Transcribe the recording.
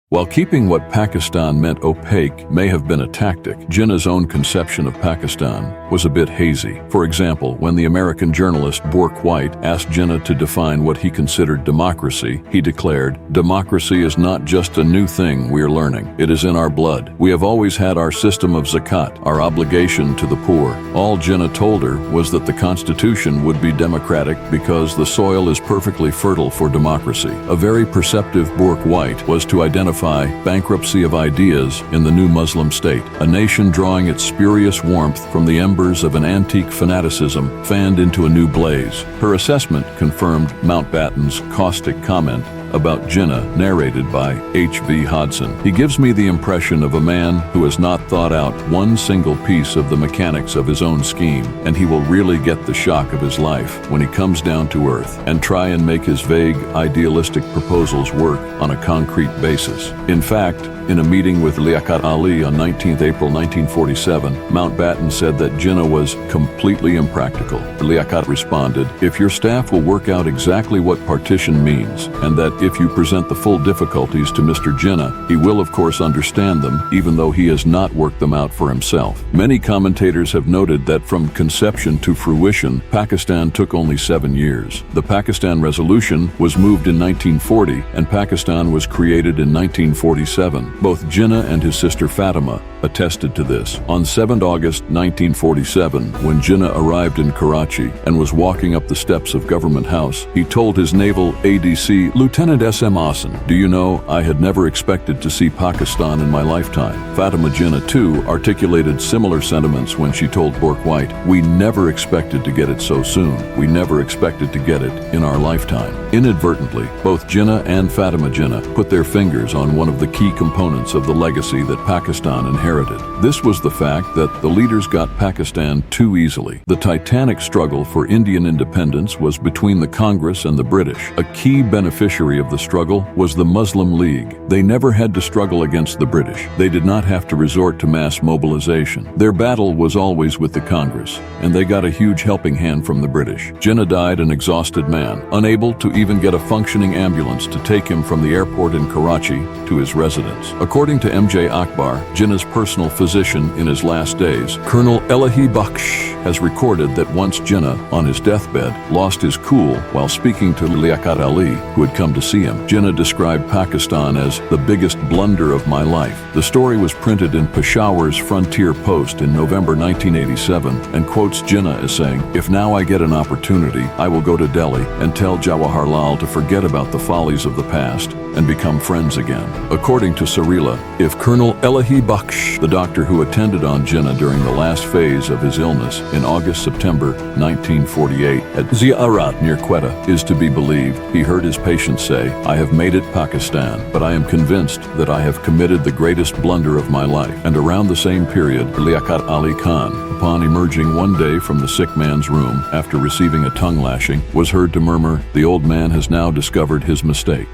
While keeping what Pakistan meant opaque may have been a tactic, Jinnah's own conception of Pakistan was a bit hazy. For example, when the American journalist Bork White asked Jinnah to define what he considered democracy, he declared, "Democracy is not just a new thing we're learning. It is in our blood. We have always had our system of zakat, our obligation to the poor." All Jinnah told her was that the Constitution would be democratic because the soil is perfectly fertile for democracy. A very perceptive Bork White was to identify bankruptcy of ideas in the new Muslim state, a nation drawing its spurious warmth from the embers of an antique fanaticism fanned into a new blaze. Her assessment confirmed Mountbatten's caustic comment about Jinnah, narrated by H.V. Hodson. "He gives me the impression of a man who has not thought out one single piece of the mechanics of his own scheme, and he will really get the shock of his life when he comes down to earth and try and make his vague, idealistic proposals work on a concrete basis." In fact, in a meeting with Liaquat Ali on 19 April 1947, Mountbatten said that Jinnah was completely impractical. Liaquat responded, "If your staff will work out exactly what partition means, and that if you present the full difficulties to Mr. Jinnah, he will of course understand them, even though he has not worked them out for himself." Many commentators have noted that from conception to fruition, Pakistan took only 7 years. The Pakistan Resolution was moved in 1940, and Pakistan was created in 1947. Both Jinnah and his sister Fatima attested to this. On 7 August 1947, when Jinnah arrived in Karachi and was walking up the steps of Government House, he told his naval ADC, "Lieutenant S.M. Asen, do you know, I had never expected to see Pakistan in my lifetime." Fatima Jinnah, too, articulated similar sentiments when she told Bork White, "We never expected to get it so soon. We never expected to get it in our lifetime." Inadvertently, both Jinnah and Fatima Jinnah put their fingers on one of the key components of the legacy that Pakistan inherited. This was the fact that the leaders got Pakistan too easily. The titanic struggle for Indian independence was between the Congress and the British. A key beneficiary of the struggle was the Muslim League. They never had to struggle against the British. They did not have to resort to mass mobilization. Their battle was always with the Congress, and they got a huge helping hand from the British. Jinnah died an exhausted man, unable to even get a functioning ambulance to take him from the airport in Karachi to his residence. According to M.J. Akbar, Jinnah's personal physician in his last days, Colonel Elahi Bakhsh, has recorded that once Jinnah, on his deathbed, lost his cool while speaking to Liaquat Ali, who had come to see him. Jinnah described Pakistan as the biggest blunder of my life. The story was printed in Peshawar's Frontier Post in November 1987 and quotes Jinnah as saying, "If now I get an opportunity, I will go to Delhi and tell Jawaharlal to forget about the follies of the past and become friends again." According to Sarila, if Colonel Elahi Bakhsh, the doctor who attended on Jinnah during the last phase of his illness in August-September 1948 at Ziarat near Quetta, is to be believed, he heard his patient say, "I have made it Pakistan, but I am convinced that I have committed the greatest blunder of my life." And around the same period, Liaquat Ali Khan, upon emerging one day from the sick man's room after receiving a tongue lashing, was heard to murmur, "The old man has now discovered his mistake."